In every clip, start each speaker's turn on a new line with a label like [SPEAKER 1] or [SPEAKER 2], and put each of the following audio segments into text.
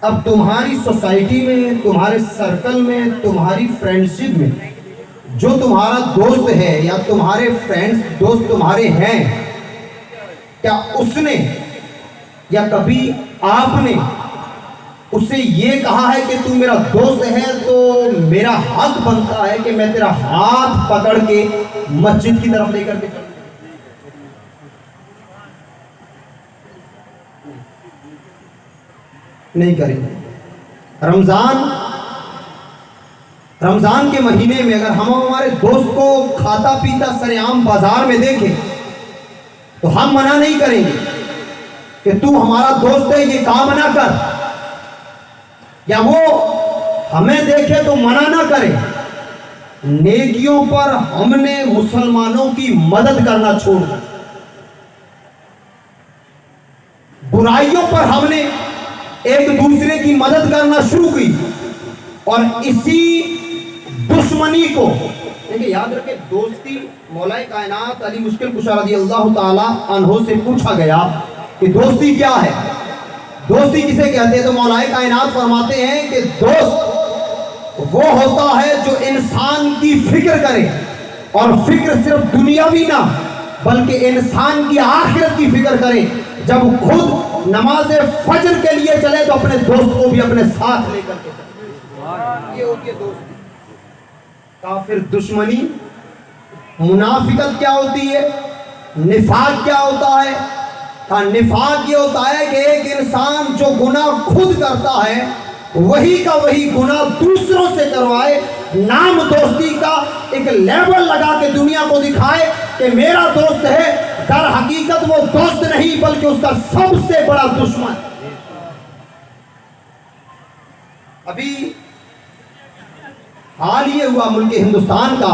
[SPEAKER 1] اب تمہاری سوسائٹی میں، تمہارے سرکل میں، تمہاری فرینڈشپ میں جو تمہارا دوست ہے یا تمہارے فرینڈز دوست تمہارے ہیں، کیا اس نے یا کبھی آپ نے اس سے یہ کہا ہے کہ تو میرا دوست ہے تو میرا حق بنتا ہے کہ میں تیرا ہاتھ پکڑ کے مسجد کی طرف لے کر کے چلوں؟ نہیں کریں گے۔ رمضان کے مہینے میں اگر ہم ہمارے دوست کو کھاتا پیتا سر عام بازار میں دیکھیں تو ہم منع نہیں کریں گے کہ تو ہمارا دوست ہے یہ کام نہ کر، یا وہ ہمیں دیکھے تو منع نہ کرے۔ نیکیوں پر ہم نے مسلمانوں کی مدد کرنا چھوڑ دیا، برائیوں پر ہم نے ایک دوسرے کی مدد کرنا شروع کی، اور اسی دشمنی کو دیکھیں یاد رکھیں۔ دوستی مولا کائنات علی مشکل کشا رضی اللہ تعالی عنہ سے پوچھا گیا کہ دوستی کیا ہے، دوستی کسے کہتے ہیں؟ تو مولا کائنات فرماتے ہیں کہ دوست وہ ہوتا ہے جو انسان کی فکر کرے، اور فکر صرف دنیاوی نہ بلکہ انسان کی آخرت کی فکر کرے۔ جب خود نماز فجر کے لیے چلے تو اپنے دوست کو بھی اپنے ساتھ لے کر کے چلے۔ یہ ہوتی ہے دوستی۔ کافر دشمنی، منافقت کیا ہوتی ہے، نفاق کیا ہوتا ہے؟ نفاق یہ ہوتا ہے کہ ایک انسان جو گناہ خود کرتا ہے وہی کا وہی گناہ دوسروں سے کروائے، نام دوستی کا ایک لیبل لگا کے دنیا کو دکھائے کہ میرا دوست ہے، در حقیقت وہ دوست نہیں بلکہ اس کا سب سے بڑا دشمن۔ ابھی حال یہ ہوا ملک ہندوستان کا،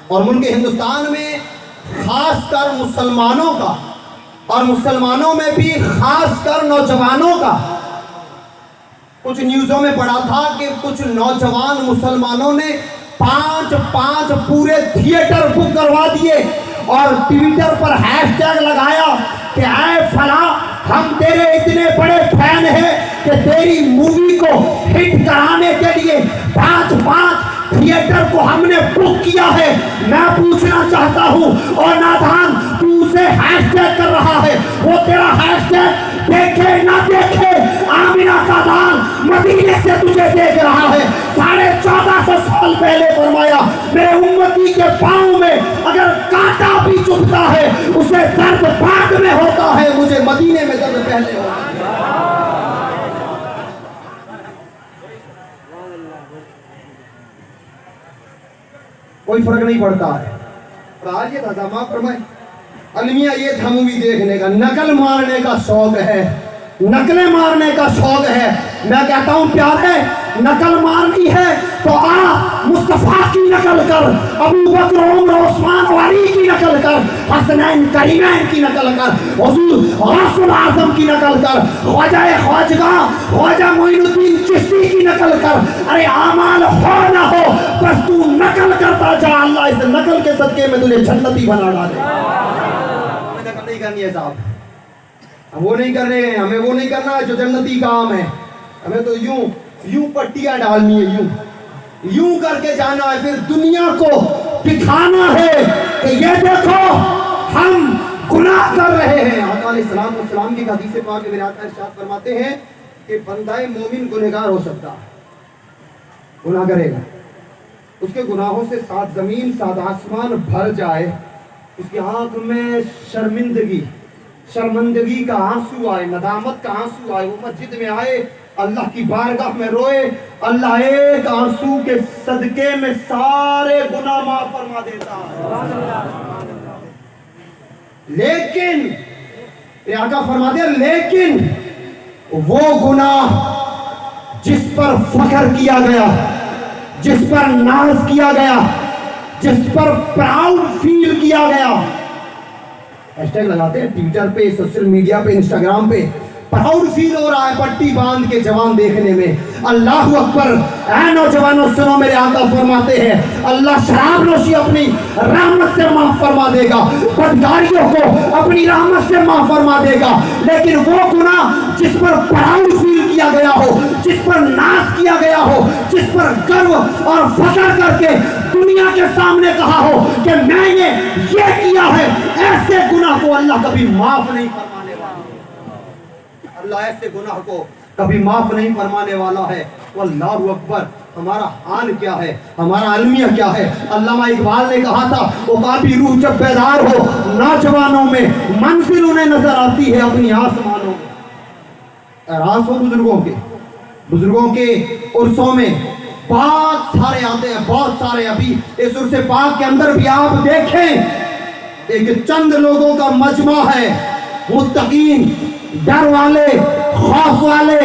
[SPEAKER 1] اور ملک ہندوستان میں خاص کر مسلمانوں کا، اور مسلمانوں میں بھی خاص کر نوجوانوں کا، کچھ نیوزوں میں پڑھا تھا کہ کچھ نوجوان مسلمانوں نے 5 پورے تھیٹر بک کروا دیے اور ٹویٹر پر ہیش ٹیگ لگایا کہ اے فلاں ہم تیرے اتنے بڑے فین ہیں کہ تیری مووی کو ہٹ کرانے کے لیے 5 تھیٹر کو ہم نے بک کیا ہے۔ میں پوچھنا چاہتا ہوں اور نادان تو اسے ہیش ٹیگ کر رہا ہے، وہ تیرا ہیش ٹیگ دیکھے نہ دیکھے آمینہ کا لال مدینے سے تجھے دیکھ رہا ہے۔ 1450 سال پہلے فرمایا میرے امتی کے پاؤں میں اگر کانٹا بھی چبھتا ہے اسے درد بعد میں ہوتا ہے، مجھے مدینے میں درد پہلے ہوتا ہے۔ کوئی فرق نہیں پڑتا ہے۔ اور آج یہ تھا معاف فرمائے المیہ یہ تھا مووی دیکھنے کا، نقل مارنے کا شوق ہے، نقلیں مارنے کا شوق ہے۔ میں کہتا ہوں پیارے نقل مارنی ہے تو آ مصطفیٰ کی نقل کر، ابو بکر عمر عثمان علی کی نقل کر، حسنین کریمین کی نقل کر، حضور غوث العظم کی نقل کر، خواجہ خواجگاہ خواجہ معین الدین چشتی کی نقل کر۔ ارے اعمال ہو نہ ہو بس تو نقل کرتا جا، اللہ اس نقل کے صدقے میں تجھے جنتی بنا ڈالے۔ ہمیں نقل نہیں کرنی ہے صاحب، ہم وہ نہیں کر رہے ہیں، ہمیں وہ نہیں کرنا جو جنتی کام ہے۔ ہمیں تو یوں پٹیاں ڈالنی ہے، یوں کر کے جانا ہے، پھر دنیا کو دکھانا ہے کہ یہ دیکھو ہم گناہ کر رہے ہیں۔ آقا علیہ السلام کی حدیث پاک میں میرے آقا ارشاد فرماتے ہیں کہ بندہ مومن گنہگار ہو سکتا ہے، گناہ کرے گا، اس کے گناہوں سے 7 زمین 7 آسمان بھر جائے، اس کی آنکھ میں شرمندگی کا آنسو آئے، ندامت کا آنسو آئے، وہ مسجد میں آئے، اللہ کی بارگاہ میں روئے، اللہ ایک آنسو کے صدقے میں سارے گناہ معاف فرما دیتا ہے۔ لیکن آقا فرماتے ہیں لیکن وہ گناہ جس پر فخر کیا گیا، جس پر ناز کیا گیا، جس پر پراؤڈ فیل کیا گیا، ہیش ٹیگ لگاتے ہیں ٹویٹر پہ، سوشل میڈیا پہ، انسٹاگرام پہ، پراؤڈ فیل ہو رہا ہے پٹی باندھ کے جوان دیکھنے میں۔ اللہ اکبر، اے نوجوانوں سنو، میرے آقا فرماتے ہیں اللہ شراب نوشی اپنی رحمت سے معاف فرما دے گا، بدکاریوں کو اپنی رحمت سے معاف فرما دے گا، لیکن وہ گناہ جس پر پراؤڈ فیل کیا گیا ہو، جس پر ناز کیا گیا ہو، جس پر گرو اور فخر کر کے دنیا کے سامنے کہا ہو کہ میں نے یہ کیا ہے، ایسے گناہ کو اللہ کبھی معاف نہیں فرمانے والا۔ اللہ ایسے گناہ کو کبھی معاف نہیں فرمانے والا ہے۔ واللہ اکبر۔ ہمارا حال کیا ہے، ہمارا المیہ کیا ہے؟ علامہ اقبال نے کہا تھا عقابی روح جب بیدار ہو نوجوانوں میں، منزل انہیں نظر آتی ہے اپنی آسمانوں میں۔ اعراض ہو بزرگوں کے عرصوں میں بہت سارے آتے ہیں، بہت سارے۔ ابھی اس عرص پاک کے اندر بھی آپ دیکھیں ایک چند لوگوں کا مجمع ہے، متقین، ڈر والے، خوف والے،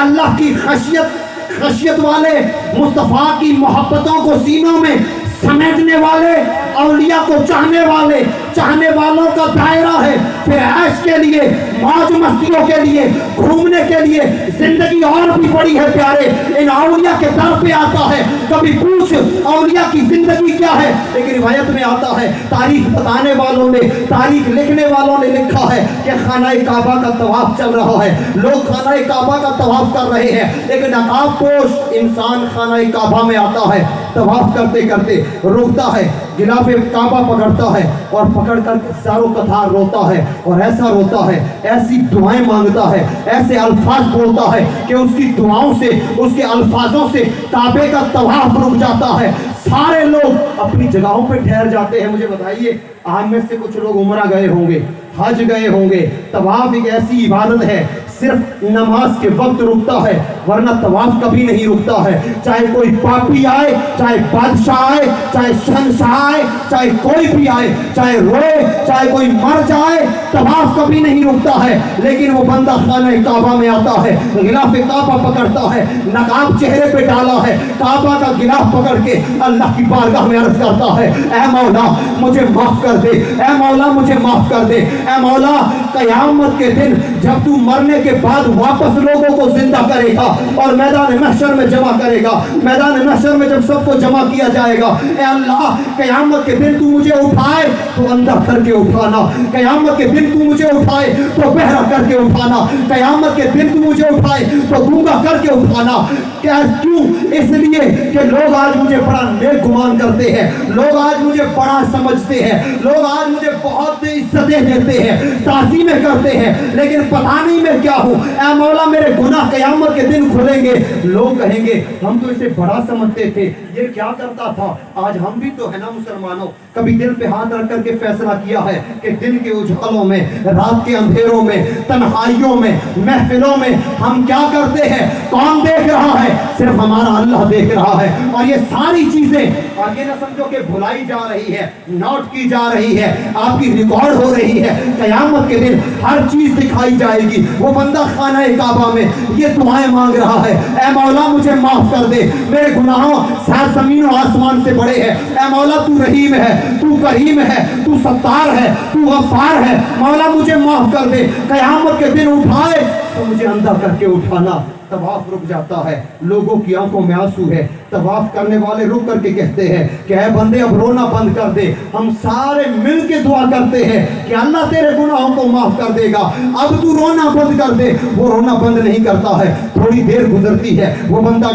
[SPEAKER 1] اللہ کی خشیت والے، مصطفیٰ کی محبتوں کو سینوں میں سمیٹنے والے، اولیاء کو چاہنے والوں کا دائرہ ہے۔ پھر عیش کے لیے، موج مستیوں کے لیے، گھومنے کے لیے زندگی اور بھی بڑی ہے پیارے، ان اولیاء کے در پہ آتا ہے۔ کبھی پوچھ اولیاء کی زندگی کیا ہے، ایک روایت میں آتا ہے، تاریخ بتانے والوں نے، تاریخ لکھنے والوں نے لکھا ہے کہ خانہ کعبہ کا طواف چل رہا ہے، لوگ خانہ کعبہ کا طواف کر رہے ہیں، ایک نقاب پوش انسان خانہ کعبہ میں آتا ہے، طواف کرتے کرتے رکتا ہے، غلاف کعبہ پکڑتا ہے اور پکڑ کر ساروں قطار روتا ہے، اور ایسا روتا ہے، ایسی دعائیں مانگتا ہے، ایسے الفاظ بولتا ہے کہ اس کی دعاؤں سے، اس کے الفاظوں سے کعبے کا طواف رک جاتا ہے۔ سارے لوگ اپنی جگہوں پہ ٹھہر جاتے ہیں۔ مجھے بتائیے، آپ میں سے کچھ لوگ عمرہ گئے ہوں گے، حج گئے ہوں گے۔ طواف ایک ایسی عبادت ہے، صرف نماز کے وقت رکتا ہے، ورنہ طواف کبھی نہیں رکتا ہے۔ چاہے کوئی پاپی آئے، چاہے بادشاہ آئے، چاہے شہنشاہ آئے، چاہے کوئی بھی آئے، چاہے روئے، چاہے کوئی مر جائے، طواف کبھی نہیں رکتا ہے۔ لیکن وہ بندہ خانہ کعبہ میں آتا ہے، غلاف کعبہ پکڑتا ہے، نقاب چہرے پہ ڈالا ہے، کعبہ کا غلاف پکڑ کے اللہ کی بارگاہ میں عرض کرتا ہے، اے مولا مجھے معاف کر دے، اے مولا مجھے معاف کر دے، اے مولا قیامت کے دن جب تو مرنے کے بعد واپس لوگوں کو زندہ کرے گا اور میدان محشر میں جمع کرے گا، میدان محشر میں جب سب کو جمع کیا جائے گا، اے اللہ قیامت کے دن تو مجھے اٹھائے تو اندھا کر کے اٹھانا، قیامت کے دن تو مجھے اٹھائے تو بہرا کر کے اٹھانا، قیامت کے دن تو مجھے اٹھائے تو گونگا کر کے اٹھانا۔ کیوں؟ اس لیے کہ لوگ آج مجھے بڑا نیک گمان کرتے ہیں، لوگ آج مجھے بڑا سمجھتے ہیں، لوگ آج مجھے بہت عزتیں دیتے ہیں، تعظیمیں کرتے ہیں، لیکن پتہ نہیں میں کیا ہوں۔ اے مولا میرے گناہ قیامت کے دن کھلیں گے، لوگ کہیں گے ہم تو اسے بڑا سمجھتے تھے، یہ کیا کرتا تھا۔ آج ہم بھی تو ہے نا مسلمانوں، کبھی دل پہ ہاتھ رکھ کر کے فیصلہ کیا ہے کہ دن کے اجالوں میں، رات کے اندھیروں میں، تنہائیوں میں، محفلوں میں ہم کیا کرتے ہیں؟ کون دیکھ رہا ہے؟ صرف ہمارا اللہ دیکھ رہا ہے۔ اور یہ ساری چیزیں، اور یہ نہ سمجھو کہ بھلائی جا رہی ہے، نوٹ کی جا رہی ہے، آپ کی ریکارڈ ہو رہی ہے۔ قیامت کے دن ہر چیز دکھائی جائے گی۔ وہ بندہ خانہ کعبہ میں یہ دعائیں مانگ رہا ہے، اے مولا مجھے معاف کر دے، میرے گناہوں ساتھ زمین و آسمان سے بڑے ہیں، اے مولا تو رحیم ہے، تو کریم ہے، تو ستار ہے، تو غفار ہے، مولا مجھے معاف کر دے۔ قیامت کے دن اٹھائے تو مجھے اندھا کر کے اٹھانا۔ طواف رک جاتا ہے، لوگوں کی آنکھوں میں آنسو ہے، طواف کرنے والے رک کر کے کہتے ہیں کہ اے بندے اب رونا بند کر دے۔ ہم سارے مل کے دعا کرتے ہیں کہ اللہ تیرے گناہوں کو معاف کر دے گا، اب تو رونا بند کر دے۔ وہ رونا بند نہیں کرتا ہے، تھوڑی دیر گزرتی ہے، وہ بندہ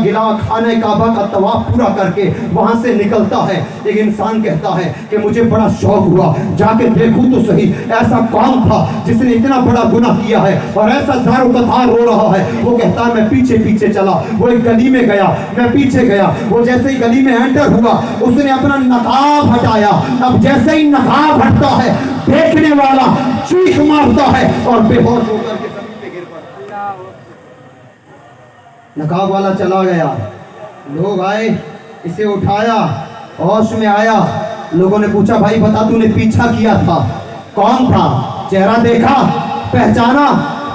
[SPEAKER 1] خانہ کعبہ کا طواف پورا کر کے وہاں سے نکلتا ہے۔ ایک انسان کہتا ہے کہ مجھے بڑا شوق ہوا، جا کے دیکھوں تو صحیح ایسا کون تھا جس نے اتنا بڑا گناہ کیا ہے اور ایسا زارو قطار رو رہا ہے۔ وہ کہتا ہے میں پیچھے پیچھے چلا، وہ ایک گلی میں گیا، میں پیچھے گیا، وہ جیسے ہی گلی میں انٹر ہوا اس نے اپنا نقاب ہٹایا۔ اب جیسے ہی نقاب ہٹتا ہے دیکھنے والا چیخ مارتا ہے اور بے ہوش ہو کر کے زمین پہ گر پڑتا۔ نقاب والا چلا گیا، لوگ آئے، اسے اٹھایا، ہوش میں آیا۔ لوگوں نے پوچھا بھائی بتا تو نے پیچھا کیا تھا، کون تھا؟ چہرہ دیکھا، پہچانا،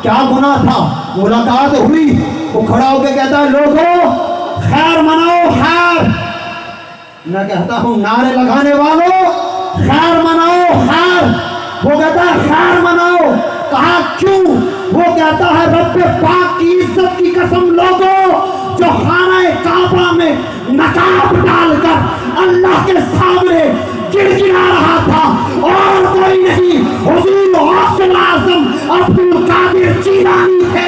[SPEAKER 1] کیا گناہ تھا؟ ملاقات ہوئی، وہ کھڑا ہو کے کہتا ہے لوگوں خیر مناؤ خیر۔ میں کہتا ہوں نعرے لگانے والوں خیر مناؤ خیر۔ وہ کہتا ہے خیر مناؤ۔ کہا کیوں؟ وہ کہتا ہے رب پاک کی عزت کی قسم لوگوں، جو خانہ کعبہ میں نقاب ڈال کر اللہ کے سامنے گڑگڑا رہا تھا اور کوئی نہیں، حضور غوث الاعظم عبد القادر جیلانی تھے۔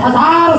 [SPEAKER 1] 1000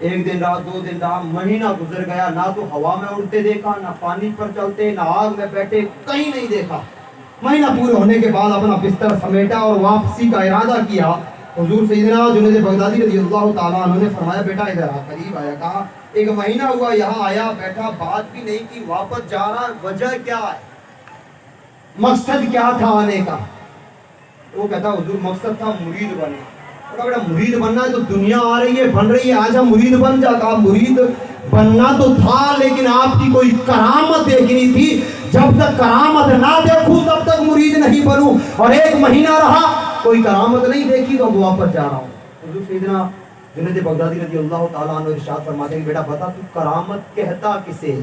[SPEAKER 1] ایک دن رہا، 2 دن رہا، مہینہ گزر گیا، نہ تو ہوا میں اڑتے دیکھا، نہ پانی پر چلتے، نہ آگ میں بیٹھے، کہیں نہیں دیکھا۔ مہینہ پورے ہونے کے بعد اپنا بستر سمیٹا اور واپسی کا ارادہ کیا۔ حضور سیدنا جنید بغدادی رضی اللہ تعالیٰ عنہ نے فرمایا بیٹا ادھر آ، قریب آیا، کہا ایک مہینہ ہوا یہاں آیا بیٹھا، بات بھی نہیں کی، واپس جا رہا، وجہ کیا ہے، مقصد کیا تھا آنے کا؟ وہ کہتا حضور مقصد تھا مرید بننا۔ بیٹا مرید بننا ہے تو دنیا آ رہی ہے، بن رہی ہے، آج ہم مرید بن جاتا۔ مرید بننا تو تھا لیکن آپ کی کوئی کرامت دیکھنی تھی، جب تک کرامت نہ دیکھوں تب تک مرید نہیں بنوں، اور ایک مہینہ رہا کوئی کرامت نہیں دیکھی تو اب واپس جا رہا ہوں۔ حضور سیدنا جنید بغدادی رضی اللہ تعالیٰ عنہ ارشاد فرماتے ہیں بیٹا بتا تو کرامت کہتا کسے ہے؟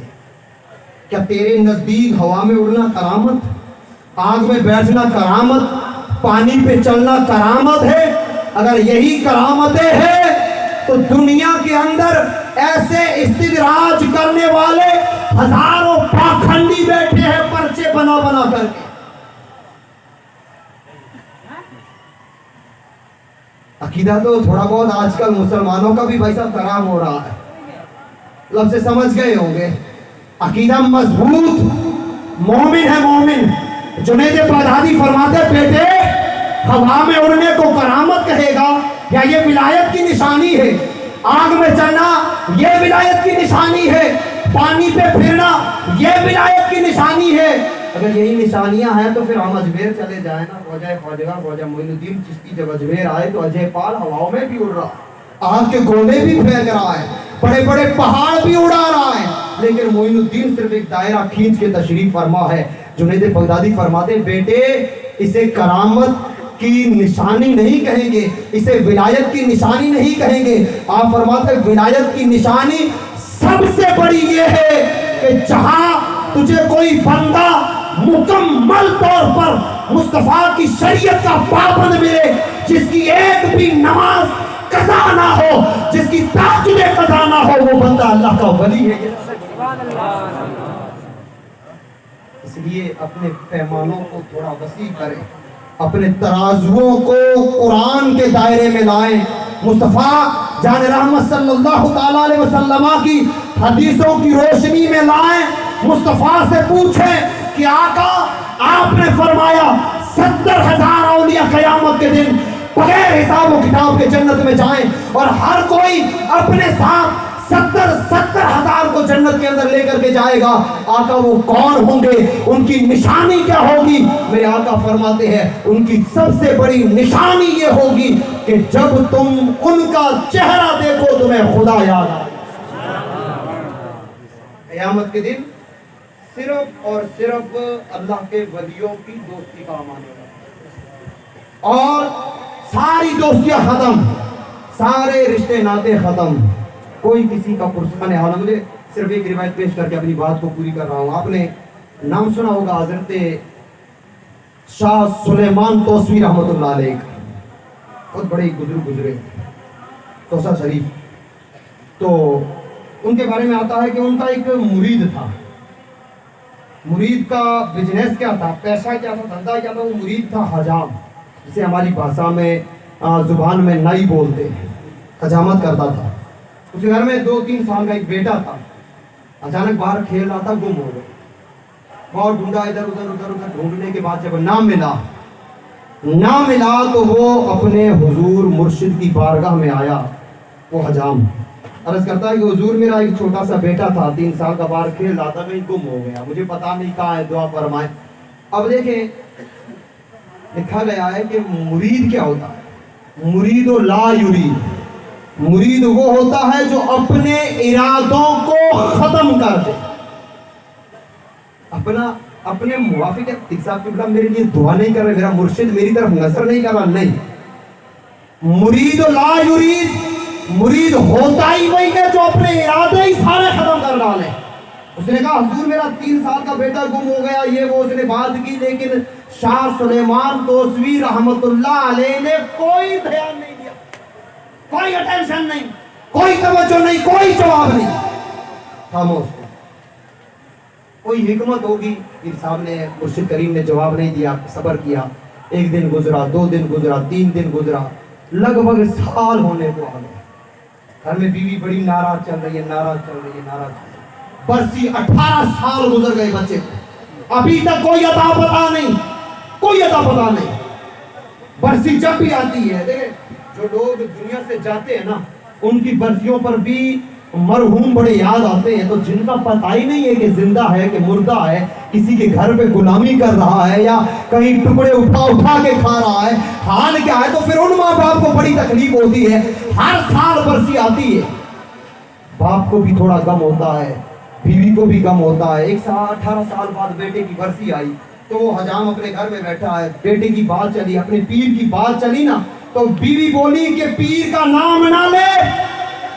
[SPEAKER 1] کیا تیرے نزدیک ہوا میں اڑنا کرامت، آگ میں بیٹھنا کرامت، پانی پہ چلنا کرامت ہے؟ اگر یہی کرامتیں ہیں تو دنیا کے اندر ایسے استدراج کرنے والے ہزاروں پاکھنڈی بیٹھے ہیں پرچے بنا بنا کر کے۔ عقیدہ تو تھوڑا بہت آج کل مسلمانوں کا بھی بھائی صاحب خراب ہو رہا ہے، لفظ سے سمجھ گئے ہوں گے۔ عقیدہ مضبوط، مومن ہے مومن۔ جنید بغدادی فرماتے بیٹے ہوا میں اڑنے کو کرامت کہے گا یا یہ ولایت کی نشانی ہے؟ آگ میں چلنا یہ ولایت کی نشانی ہے، پانی پہ پھرنا یہ ولایت کی نشانی ہے۔ اگر یہی نشانیاں ہیں تو پھر ہم اجمیر چلے جائیں نا، خواجہ خواجہ خواجہ معین الدین چشتی جب اجمیر آئے تو اجے پال ہواؤں میں بھی اڑ رہا، آگ کے گولے بھی پھینک رہا ہے، بڑے بڑے پہاڑ بھی اڑا رہا ہے، لیکن معین الدین صرف ایک دائرہ کھینچ کے تشریف فرما ہے۔ جنید بغدادی فرماتے بیٹے اسے کرامت کی نشانی نہیں کہیں گے، اسے ولایت کی نشانی نہیں کہیں گے۔ آپ فرماتے ولایت کی نشانی سب سے بڑی یہ ہے کہ جہاں تجھے کوئی بندہ مکمل طور پر مصطفیٰ کی شریعت کا پابند ملے، جس کی ایک بھی نماز قضا نہ ہو، جس کی تہجد قضا نہ ہو، وہ بندہ اللہ کا ولی ہے۔ اس لیے اپنے پیمانوں کو تھوڑا وسیع کریں، اپنے ترازوؤں کو قرآن کے دائرے میں لائیں، مصطفیٰ جان رحمت صلی اللہ تعالیٰ علیہ وسلم کی حدیثوں کی روشنی میں لائیں۔ مصطفیٰ سے پوچھیں کہ آقا آپ نے فرمایا 70,000 اولیاء قیامت کے دن بغیر حساب و کتاب کے جنت میں جائیں، اور ہر کوئی اپنے ساتھ 70,000 کو جنت کے اندر لے کر کے جائے گا۔ آقا وہ کون ہوں گے، ان کی نشانی کیا ہوگی؟ میرے آقا فرماتے ہیں ان کی سب سے بڑی نشانی یہ ہوگی کہ جب تم ان کا چہرہ دیکھو تمہیں خدا یاد آئے۔ قیامت کے دن صرف اور صرف اللہ کے ولیوں کی دوستی کا مانے گا، اور ساری دوستیاں ختم، سارے رشتے ناطے ختم، کوئی کسی کا پرسان حال۔ مجھے صرف ایک روایت پیش کر کے اپنی بات کو پوری کر رہا ہوں۔ آپ نے نام سنا ہوگا حضرت شاہ سلیمان توسوی رحمۃ اللہ علیہ، بہت بڑے بزرگ گزرے، توسا شریف۔ تو ان کے بارے میں آتا ہے کہ ان کا ایک مرید تھا۔ مرید کا بزنس کیا تھا، پیسہ کیا تھا، دھندا کیا تھا؟ وہ مرید تھا حجام، جسے ہماری بھاشا میں زبان میں نائی بولتے ہیں، حجامت کرتا تھا۔ اس گھر میں 2-3 سال کا ایک بیٹا تھا، اچانک باہر کھیل رہا تھا، گم ہو گیا۔ بہت ڈھونڈا، ادھر ادھر ڈھونڈنے کے بعد جب نہ ملا تو وہ اپنے حضور مرشد کی بارگاہ میں آیا۔ وہ حجام عرض کرتا ہے کہ حضور میرا ایک چھوٹا سا بیٹا تھا، 3 سال کا، باہر کھیل رہا تھا، کہیں گم ہو گیا، مجھے پتا نہیں کہاں ہے، دعا فرمائیں۔ اب دیکھیں لکھا گیا ہے کہ مرید کیا ہوتا ہے؟ مرید و لا یرید، مرید وہ ہوتا ہے جو اپنے ارادوں کو ختم کر دے، اپنے موافق ہے۔ صاحب قبلہ میرے لیے دعا نہیں کر رہے، میرا مرشد میری طرف نظر نہیں کر رہا، نہیں۔ مرید و لا یرید، مرید ہوتا ہی وہی ہے جو اپنے ارادے ہی سارے ختم کر ڈالے۔ اس نے کہا حضور میرا 3 سال کا بیٹا گم ہو گیا، یہ وہ، اس نے بات کی، لیکن شاہ سلیمان توسوی رحمت اللہ علیہ نے کوئی دھیان نہیں دیا، کوئی اٹینشن نہیں، کوئی توجہ نہیں، کوئی جواب نہیں، خاموش۔ کوئی حکمت ہوگی، پیر صاحب نے، مرشد کریم نے جواب نہیں دیا، صبر کیا۔ 1 دن گزرا، 2 دن گزرا، 3 دن گزرا، لگ بھگ سال ہونے کو آ گیا۔ گھر میں بیوی بڑی ناراض چل رہی ہے، ناراض چل رہی ہے، ناراض چل رہی ہے۔ برسی 18 سال گزر گئے بچے کو، ابھی تک کوئی عطا پتا نہیں، کوئی عطا پتا نہیں۔ برسی جب بھی آتی ہے، دیکھیں جو لوگ دنیا سے جاتے ہیں نا، ان کی برسیوں پر بھی مرحوم بڑے یاد آتے ہیں، تو جن کا پتہ ہی نہیں ہے کہ زندہ ہے کہ مردہ ہے، کسی کے گھر پہ غلامی کر رہا ہے یا کہیں ٹکڑے اٹھا کے کھا رہا ہے، حال کیا ہے، تو پھر ان ماں باپ کو بڑی تکلیف ہوتی ہے۔ ہر سال برسی آتی ہے، باپ کو بھی تھوڑا غم ہوتا ہے، بیوی کو بھی غم ہوتا ہے۔ 18 سال بعد بیٹے کی برسی آئی تو وہ حجام اپنے گھر میں بیٹھا ہے، بیٹے کی بات چلی، اپنے پیر کی بات چلی نا، تو بیوی بولی کہ پیر کا نام نہ لے،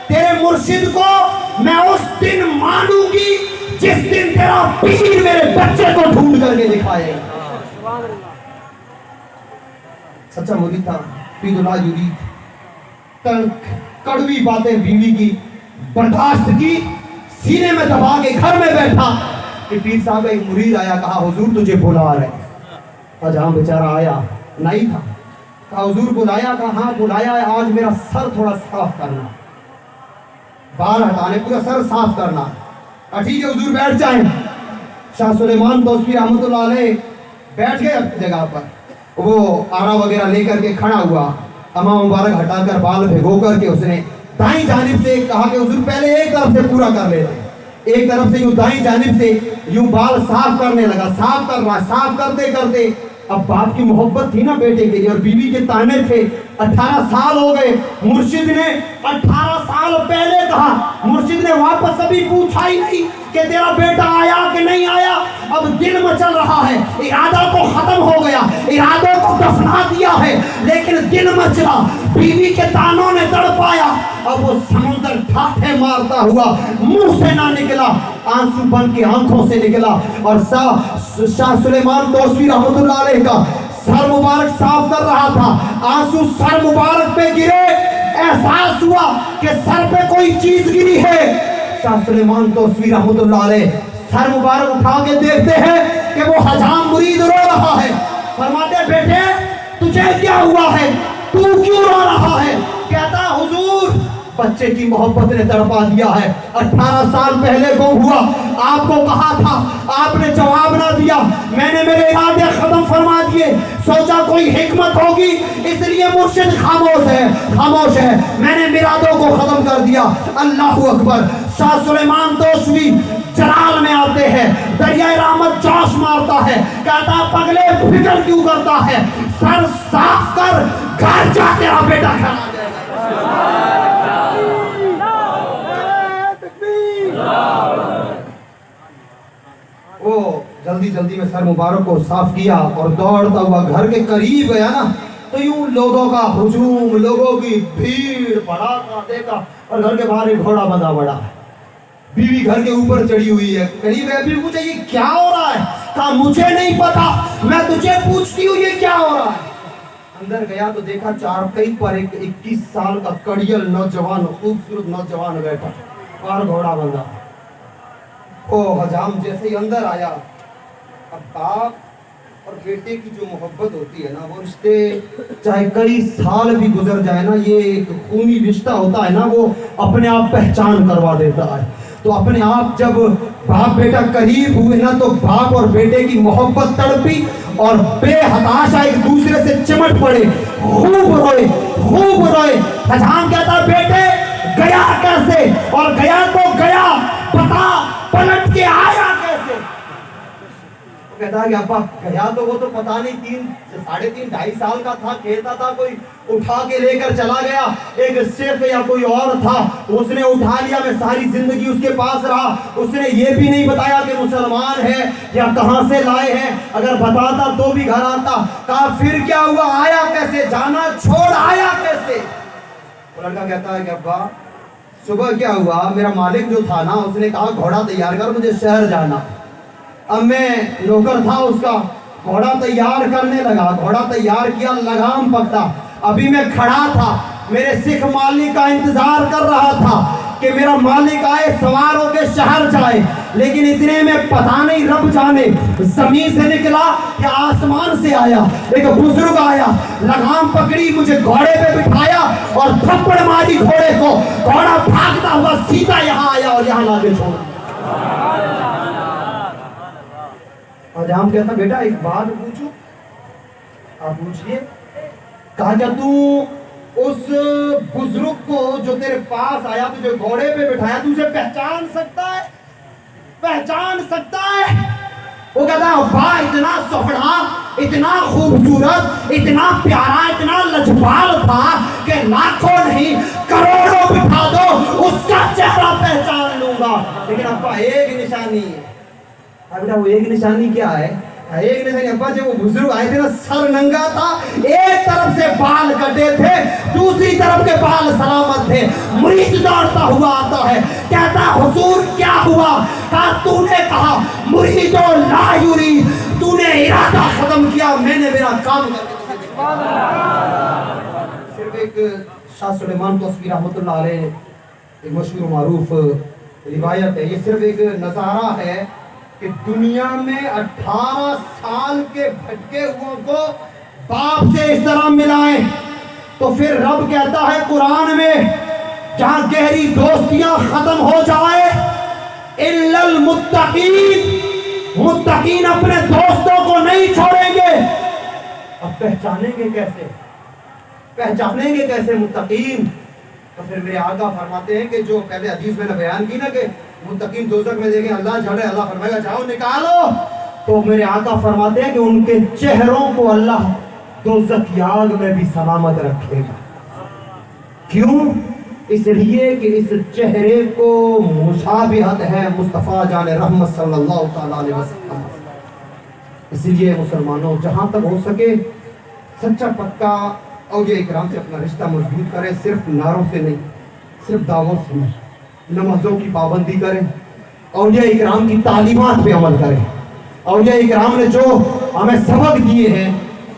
[SPEAKER 1] تیرے مرشد کو میں اس دن مانوں گی جس دن تیرا پیر میرے بچے کو ڈھونڈ کر کے دکھائے۔ سچا مرید تھا، پیر اللہ یرید، کڑوی باتیں بیوی کی برداشت کی، سینے میں دبا کے گھر میں بیٹھا کہ پیر صاحب ایک مرید آیا، کہا حضور تجھے بلا رہے۔ حجام بیچارہ آیا نہیں تھا، کہا حضور بلایا؟ کہا ہاں بلایا ہے، آج میرا سر تھوڑا صاف کرنا، بال ہٹانے، پورا سر صاف کرنا۔ ٹھیک ہے حضور بیٹھ جائیں۔ شاہ سلیمان توسفی رحمۃ اللہ علیہ بیٹھ گئے اپنی جگہ پر، وہ آرا وغیرہ لے کر کے کھڑا ہوا، امام مبارک ہٹا کر بال بھگو کر کے اس نے دائیں جانب سے کہا کہ حضور پہلے ایک طرف سے پورا کر لیتے، ایک طرف سے یوں دائیں جانب سے یوں بال صاف کرنے لگا، صاف کر رہا، صاف کرتے کرتے اب باپ کی محبت تھی نا بیٹے کے لیے، اور بیوی کے تانے تھے۔ 18 سال ہو گئے، مرشد نے 18 سال پہلے کہا، مرشد نے واپس ابھی پوچھا ہی نہیں کہ تیرا بیٹا آیا کہ نہیں آیا۔ اب دل مچل رہا ہے، ارادہ تو ختم ہو گیا، ارادوں کو دفنا دیا ہے، لیکن دل مچلا، بیوی کے تانوں نے تڑپایا۔ اب وہ سمندر ٹھاٹھے مارتا ہوا منہ سے نہ نکلا، آنسو بن کے آنکھوں سے نکلا، اور شاہ سلیمان توسفی رحمۃ اللہ علیہ کا سر مبارک صاف کر رہا تھا، آنسو سر مبارک پہ گرے، احساس ہوا کہ سر پہ کوئی چیز گری ہے۔ شاہ سلیمان توسفی رحمۃ اللہ علیہ سر مبارک اٹھا کے دیکھتے ہیں کہ وہ حجام مرید رو رہا ہے۔ فرماتے بیٹے تجھے کیا ہوا ہے، تو کیوں رو رہا ہے؟ کہتا حضور بچے کی محبت نے تڑپا دیا ہے، 18 سال پہلے گم ہوا، آپ کو کہا تھا، آپ نے جواب نہ دیا، میں نے میرے ارادے ختم فرما دیے، سوچا کوئی حکمت ہوگی، اس لیے مرشد خاموش ہے، خاموش ہے، میں نے ارادوں کو ختم کر دیا۔ اللہ اکبر۔ شاہ سلیمان توسفی جلال میں آتے ہیں، دریائے رحمت جوش مارتا ہے، کہتا پگلے فکر کیوں کرتا ہے، سر صاف کر، گھر جا تیرا بیٹا کھانا جائے گا۔ وہ جلدی جلدی میں سر مبارک کو صاف کیا اور دوڑتا ہوا گھر کے قریب گیا نا، تو یوں لوگوں کا ہجوم، لوگوں کی بھیڑ بڑھا دیکھا، اور گھر کے باہر ایک گھوڑا بندھا پڑا، بیوی گھر کے اوپر چڑھی ہوئی ہے، قریب ہے، بیوی پوچھا یہ کیا ہو رہا ہے؟ کہا مجھے نہیں پتا، میں تجھے پوچھتی ہوں یہ کیا ہو رہا ہے۔ اندر گیا تو دیکھا چارپائی پر ایک 21 سال کا کڑیل نوجوان، خوبصورت نوجوان بیٹھا، اور گھوڑا بندھا۔ او حجام جیسے ہی اندر آیا، اب باپ اور بیٹے کی جو محبت ہوتی ہے نا، وہ رشتے چاہے کئی سال بھی گزر جائے نا، یہ ایک خونی رشتہ ہوتا ہے نا، وہ اپنے آپ پہچان کروا دیتا ہے۔ تو اپنے آپ جب باپ بیٹا قریب ہوئے نا، تو باپ اور بیٹے کی محبت تڑپی اور بے ہتاشا ایک دوسرے سے چمٹ پڑے، خوب روئے، خوب روئے۔ حجام کہتا بیٹے گیا کیسے؟ اور گیا تو گیا، بتا پلٹ کے آیا کیسے؟ وہ کہتا ہے کہ ابا گیا تو وہ تو پتا نہیں، 3.5 2.5 سال کا تھا، کہتا تھا کوئی اٹھا کے لے کر چلا گیا، ایک شیخ یا کوئی اور تھا، اس نے اٹھا لیا، میں ساری زندگی اس کے پاس رہا، اس نے یہ بھی نہیں بتایا کہ مسلمان ہے یا کہاں سے لائے ہیں، اگر بتاتا تو بھی گھر آتا۔ کہا پھر کیا ہوا، آیا کیسے، جانا چھوڑ آیا کیسے؟ وہ لڑکا کہتا ہے کہ ابا صبح کیا ہوا، میرا مالک جو تھا نا، اس نے کہا گھوڑا تیار کر، مجھے شہر جانا۔ اب میں نوکر تھا اس کا، گھوڑا تیار کرنے لگا، گھوڑا تیار کیا، لگام پکڑا، ابھی میں کھڑا تھا، میرے سکھ مالک کا انتظار کر رہا تھا کہ میرا مالک آئے، سوار ہو کے شہر جائے۔ لیکن اتنے میں پتہ نہیں رب جانے زمین سے نکلا یا آسمان سے آیا، ایک بزرگ آیا، لگام پکڑی، مجھے گھوڑے پہ بٹھایا اور تھپڑ ماری گھوڑے کو، گھوڑا بھاگتا ہوا سیدھا یہاں آیا اور یہاں لا کے چھوڑا۔ اور جہاں کہتا بیٹا ایک بات پوچھو، آپ پوچھئے۔ کہا کیا تو اس بزرگ کو جو تیرے پاس آیا، تجھے گھوڑے پہ بٹھایا، تو اسے پہچان سکتا ہے؟ پہچان سکتا ہے؟ وہ کہتا ہے واہ، اتنا سوہنا، اتنا خوبصورت، اتنا پیارا، اتنا لجپال تھا کہ لاکھوں نہیں کروڑوں بٹھا دو اس کا چہرہ پہچان لوں گا، لیکن ابا ایک نشانی ہے۔ بیٹا وہ ایک نشانی کیا ہے؟ ایک نشانی ابا جب وہ بزرگ آئے تھے نا، سر ننگا تھا، ایک طرف سے بال کٹے تھے، دوسری طرف کے بال سلامت تھے۔ مرید دوڑتا ہوا آتا ہے، کہتا حضور کیا ہوا؟ کہا تو نے کہا مرید لا یرید، تو نے ارادہ ختم کیا، میں نے میرا کام کر کے صرف ایک شاہ سلیمان توسوی رحمۃ اللہ علیہ ایک مشہور معروف روایت ہے، یہ صرف ایک نظارہ ہے کہ دنیا میں 18 سال کے بھٹکے ہوئوں کو باپ سے اس طرح ملائیں تو پھر رب کہتا ہے قرآن میں، جہاں گہری دوستیاں ختم ہو جائے، الا المتقین، متقین اپنے دوستوں کو نہیں چھوڑیں گے۔ اب پہچانیں گے کیسے؟ پہچانیں گے کیسے متقین؟ تو پھر میرے آقا فرماتے ہیں کہ جو پہلے حدیث میں نے بیان کی نا کہ متقین دوزخ میں دیکھیں اللہ جھڑے، اللہ فرمائے گا جاؤ نکالو، تو میرے آقا فرماتے ہیں کہ ان کے چہروں کو اللہ دوزخ کی آگ میں بھی سلامت رکھے گا۔ کیوں؟ اس لیے کہ اس چہرے کو مشابہت ہے مصطفیٰ جان رحمت صلی اللہ تعالیٰ علیہ وسلم۔ اس لیے مسلمانوں جہاں تک ہو سکے سچا پکا اولیاء اکرام سے اپنا رشتہ مضبوط کریں، صرف نعروں سے نہیں، صرف دعووں سے نہیں، نمازوں کی پابندی کریں، اولیاء اکرام کی تعلیمات پہ عمل کریں، اولیاء اکرام نے جو ہمیں سبق دیے ہیں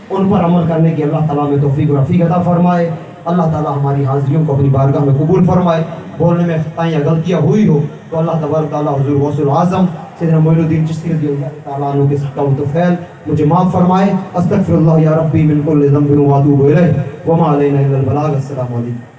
[SPEAKER 1] ان پر عمل کرنے کی اللہ تعالیٰ میں توفیق و رفیق عطا فرمائے۔ اللہ تعالیٰ ہماری حاضریوں کو اپنی بارگاہ میں قبول فرمائے۔ بولنے میں خطائیں یا غلطیاں ہوئی ہو تو اللہ تبارک تعالیٰ حضور غوث الاعظم سیدنا معین الدین چشتی رضی اللہ تعالیٰ عنہ کے صدقہ و طفیل مجھے معاف فرمائے۔ استغفر اللہ یا ربی من کل ذنب و اتوب الیہ وما علینا الا البلاغ۔ السلام علیکم۔